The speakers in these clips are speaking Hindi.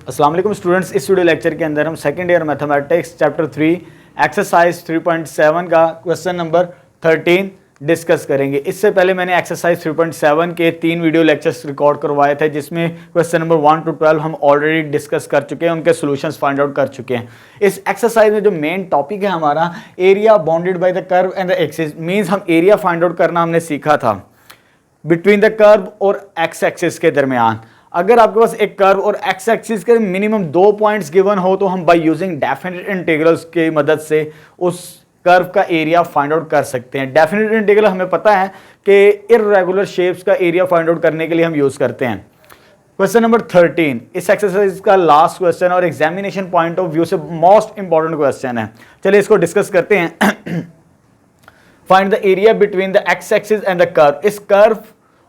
अस्सलाम वालेकुम स्टूडेंट्स, इस वीडियो लेक्चर के अंदर हम second year mathematics chapter 3 exercise 3.7 का क्वेश्चन नंबर 13 डिस्कस करेंगे। इससे पहले मैंने एक्सरसाइज 3.7 के 3 वीडियो लेक्चर्स रिकॉर्ड करवाए थे, जिसमें क्वेश्चन नंबर 1 to 12 हम ऑलरेडी डिस्कस कर चुके हैं, उनके सॉल्यूशंस फाइंड आउट कर चुके हैं। इस एक्सरसाइज में जो मेन टॉपिक है हमारा area bounded by the curve and the axis, means हम एरिया फाइंड आउट करना हमने सीखा था बिटवीन द कर्व और एक्स एक्सिस के दरमियान। अगर आपके पास एक कर्व और एक्स एक्सिस के मिनिमम 2 पॉइंट्स गिवन हो तो हम बाय यूजिंग डेफिनेट इंटीग्रल्स की मदद से उस कर्व का एरिया फाइंड आउट कर सकते हैं। डेफिनेट इंटीग्रल हमें पता है कि इर्रेगुलर शेप्स का एरिया फाइंड आउट करने के लिए हम यूज करते हैं। क्वेश्चन नंबर 13 इस एक्सरसाइज का लास्ट क्वेश्चन और एग्जामिनेशन पॉइंट ऑफ व्यू से मोस्ट इंपॉर्टेंट क्वेश्चन है। चलिए इसको डिस्कस करते हैं। Find the area between the x axis and the curve. इस कर्व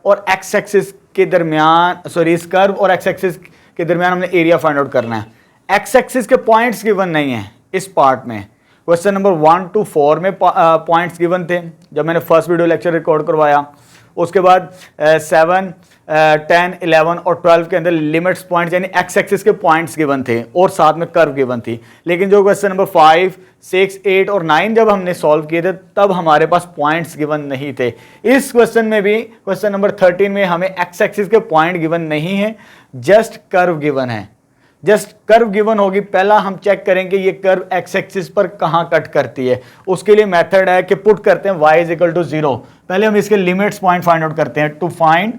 और एक्स एक्सिस के दरमियान, इस कर्व और एक्स एक्सिस के दरमियान हमने एरिया फाइंड आउट करना है। एक्स एक्सिस के पॉइंट्स गिवन नहीं है इस पार्ट में। क्वेश्चन नंबर 1 to 4 में पॉइंट्स गिवन थे जब मैंने फर्स्ट वीडियो लेक्चर रिकॉर्ड करवाया। उसके बाद 7, 10, 11 और 12 के अंदर लिमिट्स पॉइंट्स यानी एक्स एक्सिस के पॉइंट्स गिवन थे और साथ में कर्व गिवन थी। लेकिन जो क्वेश्चन नंबर 5, 6, 8 और 9 जब हमने सॉल्व किए थे तब हमारे पास पॉइंट्स गिवन नहीं थे। इस क्वेश्चन में भी क्वेश्चन नंबर 13 में हमें एक्स एक्सिस के पॉइंट गिवन नहीं है, जस्ट कर्व गिवन है। जस्ट कर्व गिवन होगी, पहला हम चेक करेंगे ये कर्व एक्स एक्सिस पर कहां कट करती है। उसके लिए मेथड है कि पुट करते हैं y इज इक्वल टू 0। पहले हम इसके लिमिट्स पॉइंट फाइंड आउट करते हैं। टू फाइंड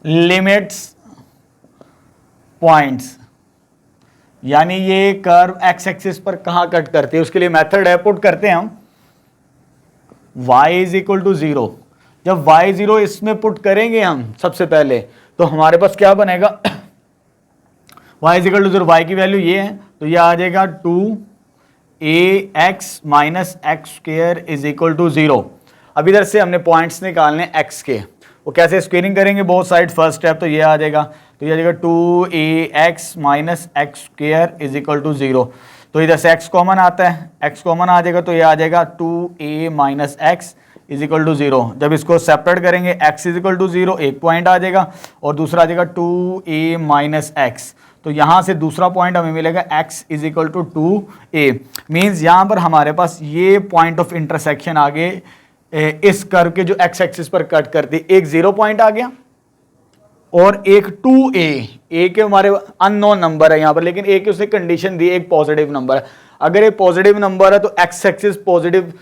लिमिट्स पॉइंट्स यानी ये कर्व एक्स एक्सिस पर कहां कट करती है, उसके लिए मेथड है पुट करते हैं हम y इज इक्वल टू 0। जब y 0 इसमें पुट करेंगे हम सबसे पहले तो हमारे पास क्या बनेगा, y is equal to 0, y की वैल्यू ये है तो ये आ जाएगा 2ax minus X square is equal to 0। अब इधर से हमने पॉइंट्स निकालने x के, वो कैसे स्क्वेयरिंग करेंगे बोथ साइड। फर्स्ट स्टेप तो ये आ जाएगा, तो ये आ जाएगा 2ax minus X square is equal to 0। तो इधर से x कॉमन आता है, x कॉमन आ जाएगा तो ये आ जाएगा 2a minus X is equal to 0। जब इसको सेपरेट करेंगे x इज इक्वल टू 0 एक पॉइंट आ जाएगा और दूसरा आ जाएगा 2a माइनस एक्स। तो यहाँ से दूसरा पॉइंट हमें मिलेगा x is equal to 2a। Means यहाँ पर हमारे पास ये पॉइंट ऑफ इंटरसेक्शन आ गए इस कर्व के जो x एक्सिस पर कट करती। एक 0 पॉइंट आ गया और एक 2a के हमारे अननोन नंबर है यहाँ पर, लेकिन a की उसने कंडीशन दी एक पॉजिटिव नंबर है। अगर एक पॉजिटिव नंबर है तो x एक्सिस पॉजिटिव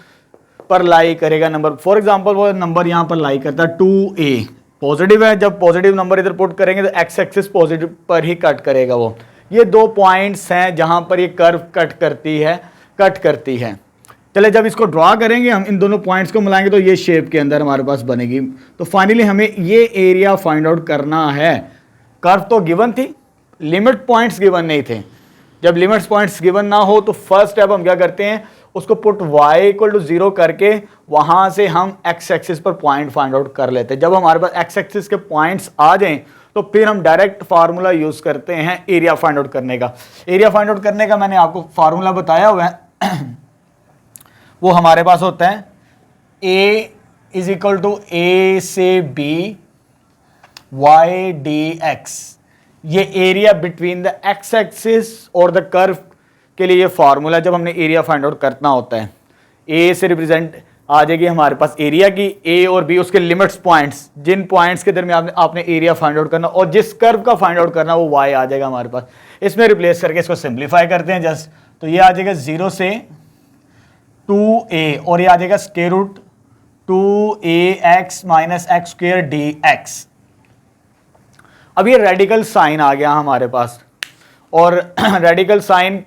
पर लाई करेगा नंबर। फॉर एग्जांपल वो नंबर यहां पर लाई करता है 2a पॉजिटिव है। जब पॉजिटिव नंबर इधर पुट करेंगे तो एक्स एक्सिस पॉजिटिव पर ही कट करेगा वो। ये 2 पॉइंट्स हैं जहां पर ये कर्व कट करती है। चले जब इसको ड्रॉ करेंगे हम, इन दोनों पॉइंट्स को मिलाएंगे तो ये शेप के अंदर हमारे पास बनेगी। तो फाइनली हमें ये एरिया फाइंड आउट करना है। कर्व तो गिवन थी, लिमिट पॉइंट्स गिवन नहीं थे। जब लिमिट्स पॉइंट्स गिवन ना हो तो फर्स्ट स्टेप हम क्या करते हैं, उसको पुट y इक्वल टू 0 करके वहां से हम x एक्सिस पर पॉइंट फाइंड आउट कर लेते हैं। जब हमारे पास x एक्सिस के पॉइंट्स आ जाएं तो फिर हम डायरेक्ट फार्मूला यूज करते हैं एरिया फाइंड आउट करने का। एरिया फाइंड आउट करने का मैंने आपको फार्मूला बताया हुआ है। वो हमारे पास होता है a is equal to a से b y dx। ये area between the x axis और द कर्व के लिए ये फार्मूला जब हमने एरिया फाइंड आउट करना होता है। ए से रिप्रेजेंट आ जाएगी हमारे पास एरिया की, ए और बी उसके लिमिट्स पॉइंट्स, जिन पॉइंट्स के दरमियान आपने एरिया फाइंड आउट करना और जिस कर्व का फाइंड आउट करना वो y आ जाएगा हमारे पास। इसमें रिप्लेस करके इसको सिंप्लीफाई करते हैं जस्ट, तो ये आ जाएगा 0 से 2a और ये आ जाएगा square root 2ax minus X square dx। अब ये रेडिकल साइन आ गया हमारे पास, और रेडिकल साइन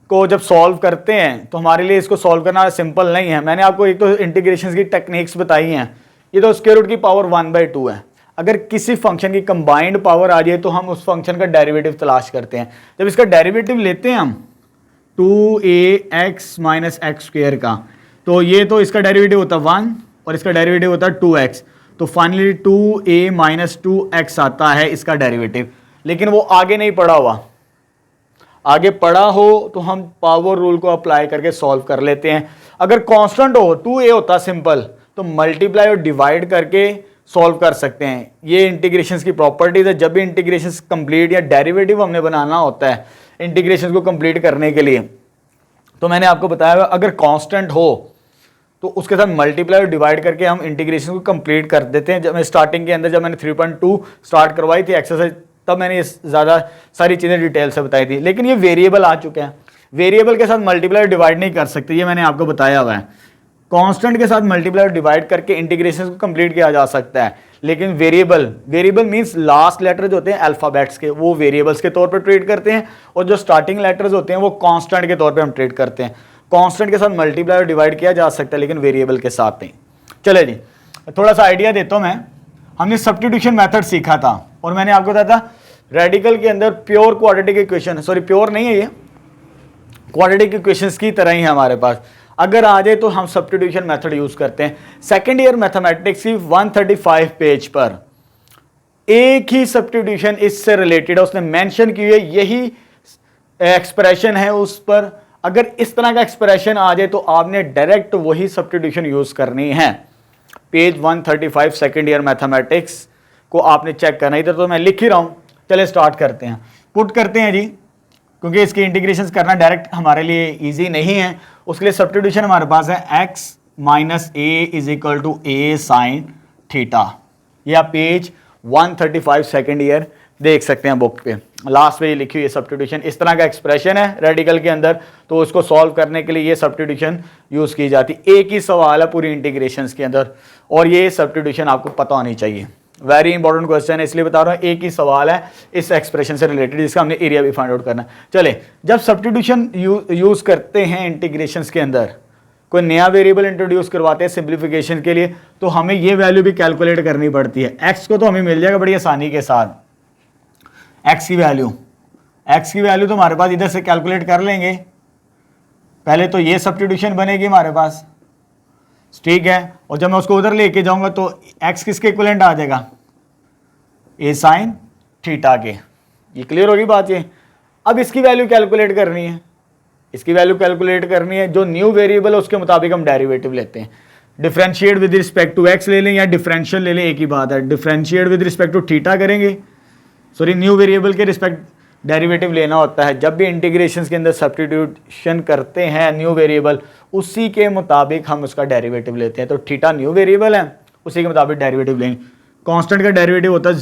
को जब सॉल्व करते हैं तो हमारे लिए इसको सॉल्व करना सिंपल नहीं है। मैंने आपको एक तो इंटीग्रेशन की टेक्निक्स बताई हैं। ये तो स्क्वायर रूट की पावर 1/2 है। अगर किसी फंक्शन की कंबाइंड पावर आ जाए तो हम उस फंक्शन का डेरिवेटिव तलाश करते हैं। जब इसका डेरिवेटिव लेते हैं हम 2ax माइनस एक्स स्क्वायर का, तो ये तो इसका डेरिवेटिव होता है 1 और इसका डेरिवेटिव होता है 2x। तो फाइनली 2a माइनस 2x आता है इसका डेरिवेटिव। लेकिन वो आगे नहीं पड़ा हुआ, आगे पड़ा हो तो हम पावर रूल को अप्लाई करके सॉल्व कर लेते हैं। अगर कांस्टेंट हो 2a होता सिंपल, तो मल्टीप्लाई और डिवाइड करके सॉल्व कर सकते हैं। ये इंटीग्रेशंस की प्रॉपर्टीज है। जब भी इंटीग्रेशंस कंप्लीट या डेरिवेटिव हमने बनाना होता है इंटीग्रेशंस को कंप्लीट करने के लिए, तो मैंने आपको बताया अगर कांस्टेंट हो तो उसके साथ मल्टीप्लाई और डिवाइड करके हम इंटीग्रेशन को कंप्लीट कर देते हैं। जब मैं स्टार्टिंग के अंदर जब मैंने 3.2 स्टार्ट करवाई थी एक्सरसाइज, तब मैंने ये ज़्यादा सारी चीज़ें डिटेल से बताई थी। लेकिन ये वेरिएबल आ चुके हैं, वेरिएबल के साथ मल्टीप्लाई और डिवाइड नहीं कर सकते, ये मैंने आपको बताया हुआ है। कांस्टेंट के साथ मल्टीप्लाई और डिवाइड करके इंटीग्रेशन को कंप्लीट किया जा सकता है। लेकिन वेरिएबल मींस लास्ट लेटर जो होते हैं अल्फाबेट्स के, वो वेरिएबल्स के तौर पर ट्रीट करते हैं, और जो स्टार्टिंग लेटर्स होते हैं वो कांस्टेंट के तौर पे हम ट्रीट करते हैं। कांस्टेंट के साथ मल्टीप्लाई और डिवाइड किया जा सकता है, लेकिन वेरिएबल के साथ नहीं। चले जी, थोड़ा सा आइडिया देता हूं मैं। हमने सब्स्टिट्यूशन मेथड सीखा था और मैंने आपको बताया था रेडिकल के अंदर pure quadratic equation, sorry pure नहीं है ये, क्वाड्रेटिक इक्वेशंस की तरह ही है हमारे पास। अगर आ जाए तो हम सब्स्टिट्यूशन मेथड यूज करते हैं। सेकेंड ईयर मैथमेटिक्स की 135 पेज पर एक ही सब्स्टिट्यूशन इससे रिलेटेड है, उसने मेंशन की है, यही एक्सप्रेशन है उस पर। अगर इस तरह का एक्सप्रेशन आ जाए तो आपने डायरेक्ट वही सब्स्टिट्यूशन यूज करनी है। पेज 135 सेकेंड ईयर मैथमेटिक्स को आपने चेक करना। इधर तो मैं लिख ही रहा हूं, चले स्टार्ट करते हैं, पुट करते हैं जी, क्योंकि इसकी इंटीग्रेशन करना डायरेक्ट हमारे लिए इजी नहीं है। उसके लिए सब्स्टिट्यूशन हमारे पास है x minus A is equal to A sine theta. ये आप पेज 135 सेकेंड ईयर देख सकते हैं बुक पे, लास्ट पे ये लिखी हुई है सब्स्टिट्यूशन। इस तरह का एक्सप्रेशन है रेडिकल के अंदर, तो उसको सॉल्व करने के लिए ये सब्स्टिट्यूशन यूज की जाती। एक ही सवाल है पूरी इंटीग्रेशंस के अंदर, और ये सब्स्टिट्यूशन आपको पता होनी चाहिए। वेरी इंपॉर्टेंट क्वेश्चन है, इसलिए बता रहा हूँ। एक ही सवाल है इस एक्सप्रेशन से रिलेटेड, जिसका हमने एरिया भी फाइंड आउट करना है। चले, जब सब्स्टिट्यूशन यूज करते हैं इंटीग्रेशंस के अंदर, कोई नया वेरिएबल इंट्रोड्यूस करवाते हैं सिंप्लीफिकेशन के लिए, तो हमें ये वैल्यू भी कैलकुलेट करनी पड़ती है। एक्स को तो हमें मिल जाएगा बड़ी आसानी के साथ, एक्स की वैल्यू तो हमारे पास इधर से कैलकुलेट कर लेंगे। पहले तो ये सब्स्टिट्यूशन बनेगी हमारे पास, ठीक है, और जब मैं उसको उधर लेके जाऊंगा तो x किसके इक्विवेलेंट आ जाएगा, a साइन थीटा के। ये क्लियर होगी बात ये। अब इसकी वैल्यू कैलकुलेट करनी है, जो न्यू वेरिएबल है उसके मुताबिक हम डेरिवेटिव लेते हैं। Differentiate with respect to x ले लें या डिफरेंशियल ले लें, एक ही बात है। Differentiate with respect to theta करेंगे, सॉरी न्यू वेरिएबल के रिस्पेक्ट डेरिवेटिव लेना होता है। जब भी इंटीग्रेशंस के अंदर सब्स्टिट्यूशन करते हैं न्यू वेरिएबल, उसी के मुताबिक हम उसका डेरिवेटिव लेते हैं। तो थीटा न्यू वेरिएबल है, उसी के मुताबिक डेरिवेटिव लेंगे। कांस्टेंट का डेरिवेटिव होता है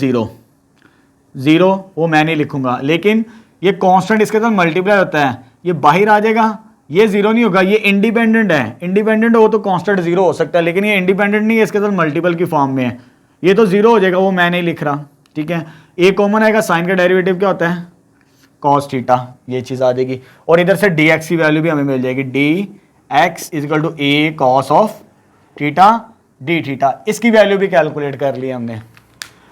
जीरो, वो मैं नहीं लिखूंगा, लेकिन ये कांस्टेंट इसके साथ मल्टीप्लाई होता है, ये बाहर आ जाएगा, ये जीरो नहीं होगा, ये इंडिपेंडेंट है। इंडिपेंडेंट हो तो कांस्टेंट जीरो हो सकता है, लेकिन ये इंडिपेंडेंट नहीं है, इसके साथ मल्टीपल की फॉर्म में है, ये तो जीरो हो जाएगा, वो मैं नहीं लिख रहा, ठीक है। ए कॉमन आएगा, साइन का डेरिवेटिव क्या होता है, कॉस थीटा, ये चीज आ जाएगी। और इधर से डी एक्स की वैल्यू भी हमें मिल जाएगी, D X is equal to A cos of theta D theta. इसकी वैल्यू भी कैलकुलेट कर ली हमने।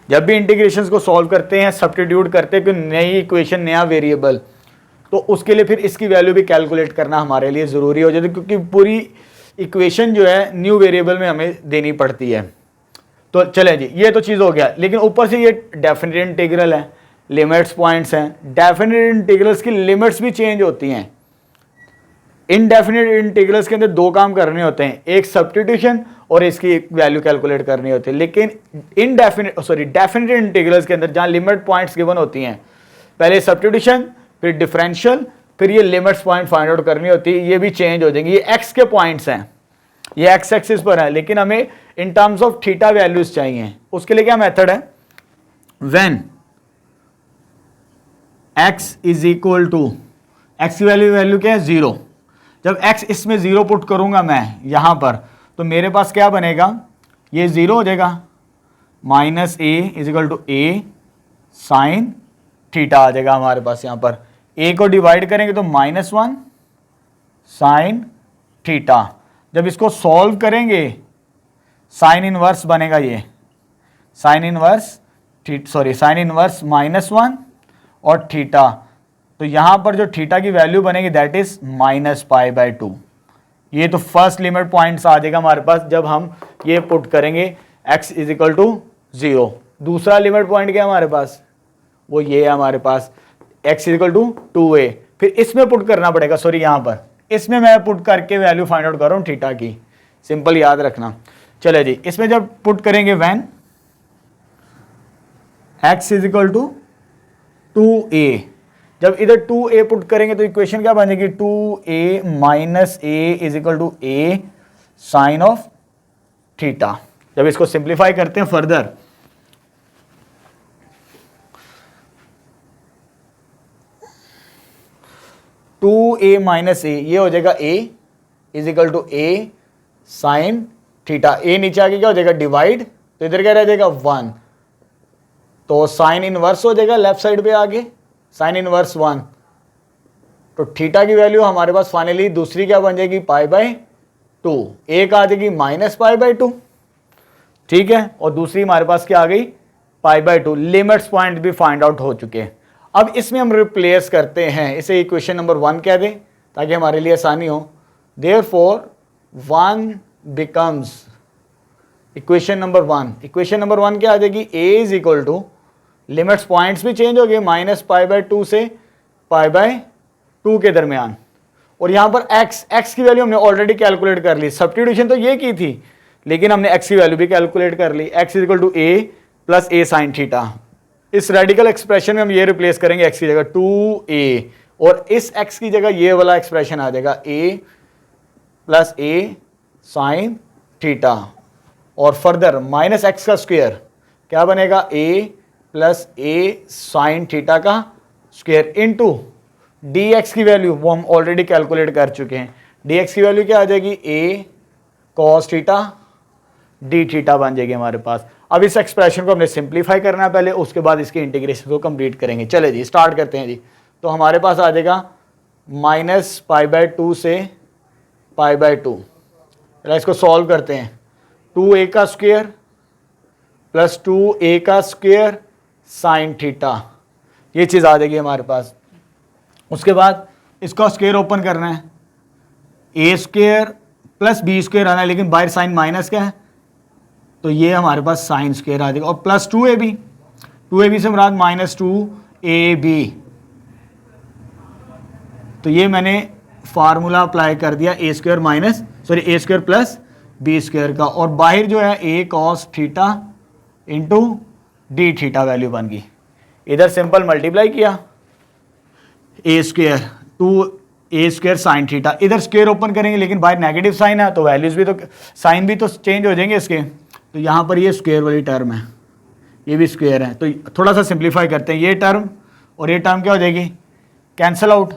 जब भी इंटीग्रेशंस को सॉल्व करते हैं, सब्स्टिट्यूट करते हैं, कोई नई इक्वेशन, नया वेरिएबल, तो उसके लिए फिर इसकी वैल्यू भी कैलकुलेट करना हमारे लिए ज़रूरी हो जाती है, क्योंकि पूरी इक्वेशन जो है न्यू वेरिएबल में हमें देनी पड़ती है। तो चले जी, ये तो चीज़ हो गया। लेकिन ऊपर से ये डेफिनेट इंटीग्रल है, लिमिट्स पॉइंट्स हैं। डेफिनेट इंटीग्रल्स की लिमिट्स भी चेंज होती हैं। इनडेफिनेट इंटीग्रल्स के अंदर दो काम करने होते हैं, एक सब्स्टिट्यूशन और इसकी वैल्यू कैलकुलेट करनी होती है। लेकिन डेफिनेट इंटीग्रल्स के अंदर जहाँ लिमिट पॉइंट्स गिवन होती हैं, पहले सब्स्टिट्यूशन, फिर डिफरेंशियल, फिर ये लिमिट्स पॉइंट फाइंड आउट करनी होती है। ये भी चेंज हो जाएंगी। ये एक्स के पॉइंट्स हैं, ये एक्स एक्सिस पर है, लेकिन हमें in terms of theta values चाहिए। उसके लिए क्या मेथड है, when x is equal to, x की वैल्यू क्या है, जीरो। जब x इसमें जीरो पुट करूंगा मैं यहां पर, तो मेरे पास क्या बनेगा, ये जीरो हो जाएगा, minus A is equal to A sine theta आ जाएगा हमारे पास। यहां पर a को डिवाइड करेंगे तो -1 साइन थीटा। जब इसको सॉल्व करेंगे, साइन इनवर्स बनेगा, ये साइन इनवर्स -1 और थीटा। तो यहां पर जो थीटा की वैल्यू बनेगी दैट इज -π/2। ये तो फर्स्ट लिमिट पॉइंट्स आ जाएगा हमारे पास जब हम ये पुट करेंगे x इज इक्वल टू 0। दूसरा लिमिट पॉइंट क्या है हमारे पास, वो ये है हमारे पास, x is equal to 2a। फिर इसमें पुट करना पड़ेगा, सॉरी यहां पर इसमें मैं पुट करके वैल्यू फाइंड आउट कर रहा हूं थीटा की, सिंपल याद रखना। चले जी, इसमें जब पुट करेंगे when x is equal to 2a। जब इधर 2a पुट करेंगे तो इक्वेशन क्या बनेगी, 2a minus a is equal to a sine of theta. जब इसको सिंप्लीफाई करते हैं further, two a minus a, ये हो जाएगा a is equal to a sine theta. a नीचे आके क्या हो जाएगा, डिवाइड, तो इधर क्या रह जाएगा 1, तो साइन इनवर्स हो जाएगा लेफ्ट साइड पे आगे, साइन इनवर्स 1। तो थीटा की वैल्यू हमारे पास फाइनली दूसरी क्या बन जाएगी, पाई बाय 2। एक आ जाएगी माइनस पाई बाय 2, ठीक है, और दूसरी हमारे पास क्या आ गई, पाई बाय 2। लिमिट्स पॉइंट भी फाइंड आउट हो चुके हैं। अब इसमें हम रिप्लेस करते हैं, इसे इक्वेशन नंबर 1 कह दें ताकि हमारे लिए आसानी हो। Therefore 1 becomes equation number 1। Equation number 1 क्या आ जाएगी, a is equal to, limits points भी चेंज हो गए, माइनस पाई बाय 2 से पाई बाय 2 के दरमियान। और यहाँ पर x की वैल्यू हमने ऑलरेडी कैलकुलेट कर ली, सब्स्टिट्यूशन तो ये की थी लेकिन हमने x की वैल्यू भी कैलकुलेट कर ली। x is equal to a plus a sine theta. इस रेडिकल एक्सप्रेशन में हम ये रिप्लेस करेंगे x की जगह 2a, और इस x की जगह ये वाला एक्सप्रेशन आ जाएगा a plus a sine theta. और फर्दर माइनस x का स्क्वायर क्या बनेगा, a plus a sine theta का स्क्वायर इनटू dx की वैल्यू वो हम ऑलरेडी कैलकुलेट कर चुके हैं। dx की वैल्यू क्या आ जाएगी, a cos theta d theta बन जाएगी हमारे पास। अब इस एक्सप्रेशन को हमने सिंप्लीफाई करना है पहले, उसके बाद इसके इंटीग्रेशन को कंप्लीट करेंगे। चले जी स्टार्ट करते हैं जी। तो हमारे पास आ जाएगा माइनस पाई बाय 2 से पाई बाय 2। इसको सॉल्व करते हैं, 2a का स्क्वायर प्लस 2a का स्क्वायर साइन थीटा, ये चीज़ आ जाएगी हमारे पास। उसके बाद इसका स्क्वायर ओपन करना है, a square plus b square आना है, लेकिन बाहर साइन माइनस क्या है, तो ये हमारे पास साइन स्क्वायर आ जाएगा। और प्लस 2ab से मुराद माइनस 2ab। तो ये मैंने फार्मूला अप्लाई कर दिया a square plus b square का, और बाहर जो है a cos theta into D theta value बन गई। इधर सिंपल मल्टीप्लाई किया, a square 2a square sine theta, इधर स्क्वायर ओपन करेंगे लेकिन बाहर नेगेटिव साइन है तो वैल्यूज भी तो, साइन भी तो चेंज हो जाएंगे इसके। तो यहाँ पर ये स्क्वायर वाली टर्म है, ये भी स्क्वायर है, तो थोड़ा सा सिंप्लीफाई करते हैं। ये टर्म और ये टर्म क्या हो जाएगी, cancel out,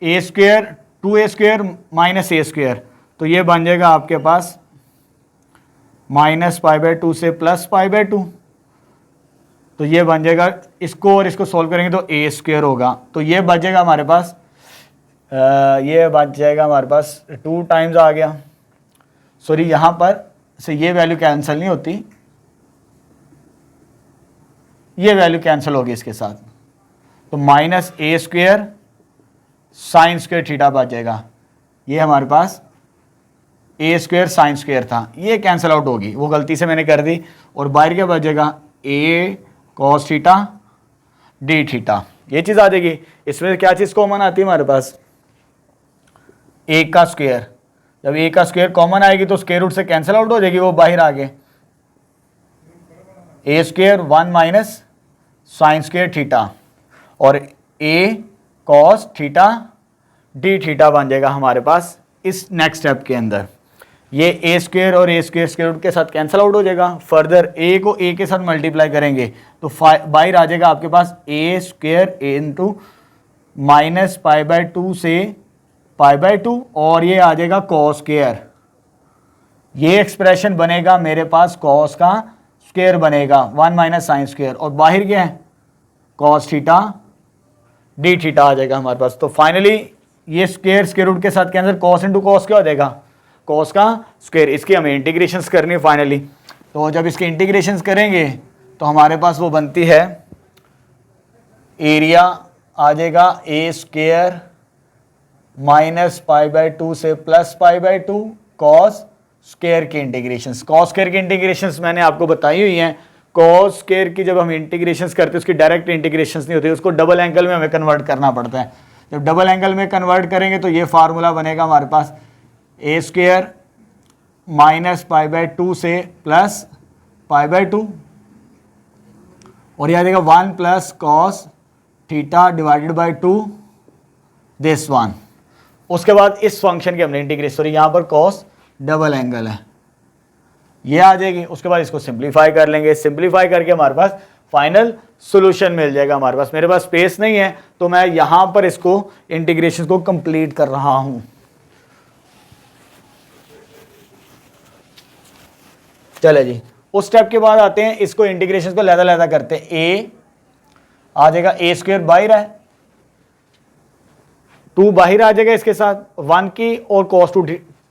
a square 2a square minus a square, तो ये बन जाएगा आपके पास माइनस पाई बाय 2 से प्लस पाई बाय 2। तो ये बन जाएगा, इसको और इसको सॉल्व करेंगे तो a स्क्वायर होगा, तो ये बच जाएगा हमारे पास, ये बच जाएगा हमारे पास 2 टाइम्स आ गया, सॉरी यहाँ पर से ये वैल्यू कैंसिल नहीं होती, ये वैल्यू कैंसिल होगी इसके साथ, तो minus a square sine square theta बच जाएगा। ये हमारे पास a स्क्वायर साइन स्क्वायर था, ये कैंसिल आउट होगी, वो गलती से मैंने कर दी, और बाहर क्या बच जाएगा, a cos theta d theta, ये चीज़ आ जाएगी। इसमें क्या चीज़ कॉमन आती है हमारे पास, a का स्क्वायर, जब a का स्क्वायर कॉमन आएगी तो स्क्वायर रूट से कैंसिल आउट हो जाएगी, वो बाहर आ गए, a square 1 minus sine square theta, और a cos theta d theta बन जाएगा हमारे पास इस नेक्स्ट स्टेप के अंदर। ये a स्क्वायर और a स्क्वायर स्क्वायर रूट के साथ कैंसिल आउट हो जाएगा, फर्दर a को a के साथ मल्टीप्लाई करेंगे तो बाहर आ जाएगा आपके पास a square into minus pi by 2 से पाई बाय 2, और ये आ जाएगा cos स्क्वायर, ये एक्सप्रेशन बनेगा मेरे पास cos का स्क्वायर बनेगा 1 माइनस साइन स्क्वायर, और बाहर क्या है cos थीटा डी थीटा आ जाएगा हमारे पास। तो फाइनली ये स्क्वायर स्क्वायर रूट के साथ कैंसिल, cos इंटू cos क्या हो जाएगा, cos का स्क्वायर। इसकी हमें इंटीग्रेशंस करनी है फाइनली, तो जब इसके इंटीग्रेशंस करेंगे तो हमारे पास वो बनती है, एरिया आ जाएगा a square minus pi by 2 से plus pi by 2 cos square की इंटीग्रेशंस। cos स्क्वायर की इंटीग्रेशंस मैंने आपको बताई हुई हैं। cos स्क्वायर की जब हम इंटीग्रेशंस करते हैं उसकी डायरेक्ट इंटीग्रेशंस नहीं होती, उसको डबल एंगल में हमें कन्वर्ट करना पड़ता है। जब डबल एंगल में कन्वर्ट करेंगे तो ये फार्मूला बनेगा हमारे पास, a square minus pi by 2 से प्लस पाई बाय 2, और ये आ जाएगा 1 plus cos theta divided by 2 this one. उसके बाद इस फंक्शन की हमने इंटीग्रेट, सॉरी यहाँ पर कॉस डबल एंगल है, ये आ जाएगी। उसके बाद इसको सिंप्लीफाई कर लेंगे, सिंप्लीफाई करके हमारे पास फाइनल सॉल्यूशन मिल जाएगा हमारे पास। मेरे पास स्पेस नहीं है तो मैं यहां पर इसको इंटीग्रेशन को कंप्लीट कर रहा हूं। चले जी, उस स्टेप के बाद आते हैं, इसको इंटीग्रेशन को लहदा लहदा करते हैं। ए आ जाएगा ए स्क्वायर बाहर है, 2 बाहर आ जाएगा, इसके साथ 1 की और cos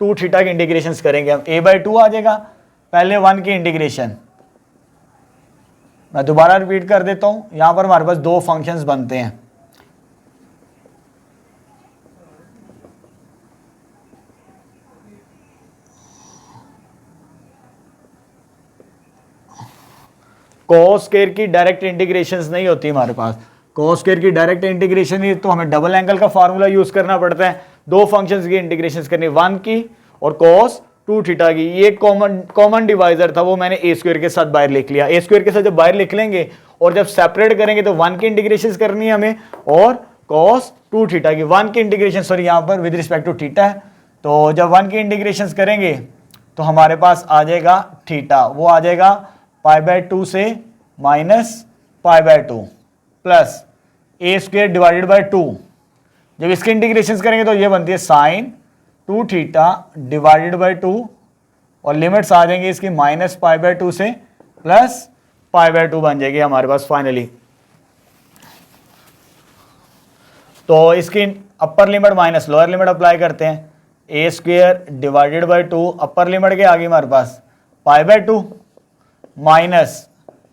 2 थीटा की इंटीग्रेशन करेंगे हम। a बाई 2 आ जाएगा, पहले 1 की इंटीग्रेशन, मैं दोबारा रिपीट कर देता हूं। यहां पर हमारे पास 2 फंक्शंस बनते हैं, cos स्क्वायर की डायरेक्ट इंटीग्रेशंस नहीं होती हमारे पास। cos स्क्वायर की डायरेक्ट इंटीग्रेशन ही तो हमें डबल एंगल का फार्मूला यूज करना पड़ता है। 2 फंक्शंस की इंटीग्रेशंस करनी, 1 की और cos 2 थीटा की। ये कॉमन डिवाइजर था, वो मैंने ए स्क्वायर के साथ बाहर लिख लिया। ए स्क्वायर के साथ जब बाहर लिख लेंगे और जब सेपरेट करेंगे तो 1 की इंटीग्रेशन करनी है हमें, और cos 2 थीटा की 1 की इंटीग्रेशन, सॉरी यहाँ पर विद रिस्पेक्ट टू थीटा है, तो जब 1 की इंटीग्रेशन करेंगे तो हमारे पास आ जाएगा थीटा, वो आ जाएगा पाई बाय 2 से minus pi by 2 plus A square divided by 2। जब इसकी इंटीग्रेशन करेंगे तो ये बनती है साइन 2 थीटा डिवाइडेड बाय 2, और लिमिट्स आ जाएंगे इसकी माइनस पाई बाय 2 से प्लस पाई बाय 2 बन जाएगी हमारे पास फाइनली। तो इसकी upper limit minus lower limit apply करते हैं, a square divided by 2, upper limit के आगे हमारे पास pi by 2 minus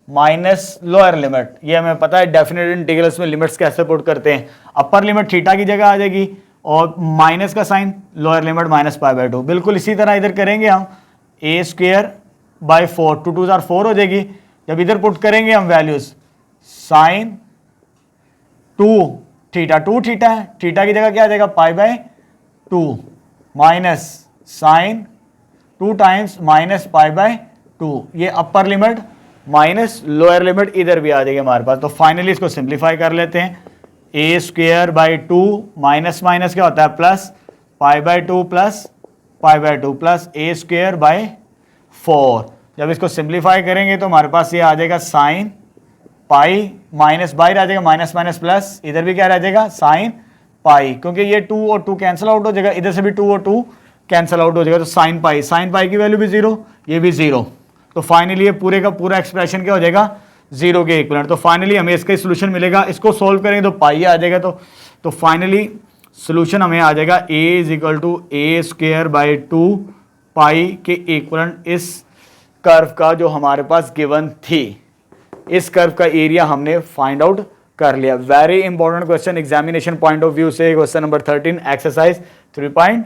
minus lower limit. ये हमें पता है डेफिनेट इंटीग्रल्स में लिमिट्स कैसे पुट करते हैं। अपर लिमिट थीटा की जगह आ जाएगी और माइनस का sine, lower limit minus pi by 2। बिल्कुल इसी तरह इधर करेंगे हम, ए स्क्वायर बाई 4, 2 2 4 4 हो जाएगी। जब इधर पुट करेंगे हम वैल्यूज, साइन 2 थीटा, 2 थीटा है, थीटा की जगह क्या आ जाएगा pi by 2 minus sine 2 times minus pi by 2। ये upper limit minus lower limit इधर भी आ जाएगी हमारे पास। तो फाइनली इसको सिंप्लीफाई कर लेते हैं, a square by 2 minus minus क्या होता है plus pi by 2 plus pi by 2 plus A square by 4। जब इसको सिंप्लीफाई करेंगे तो हमारे पास ये आ जाएगा साइन पाई, माइनस बाहर आ जाएगा माइनस माइनस प्लस, इधर भी क्या रह जाएगा साइन पाई, क्योंकि ये 2 और 2 कैंसिल आउट हो जाएगा, इधर से भी 2 और 2 कैंसिल आउट हो जाएगा, तो साइन पाई की वैल्यू भी 0, ये भी 0। तो फाइनली ये पूरे का पूरा एक्सप्रेशन क्या हो जाएगा 0 के इक्विवेलेंट। तो फाइनली हमें इसका सोल्यूशन मिलेगा, इसको सोल्व करेंगे तो पाई आ जाएगा। तो फाइनली सोल्यूशन हमें आ जाएगा a is equal to a square by 2 pi के इक्विवेलेंट इस कर्व का जो हमारे पास गिवन थी। इस कर्व का एरिया हमने फाइंड आउट कर लिया। Very important question examination point of view से, क्वेश्चन नंबर 13 एक्सरसाइज 3.7।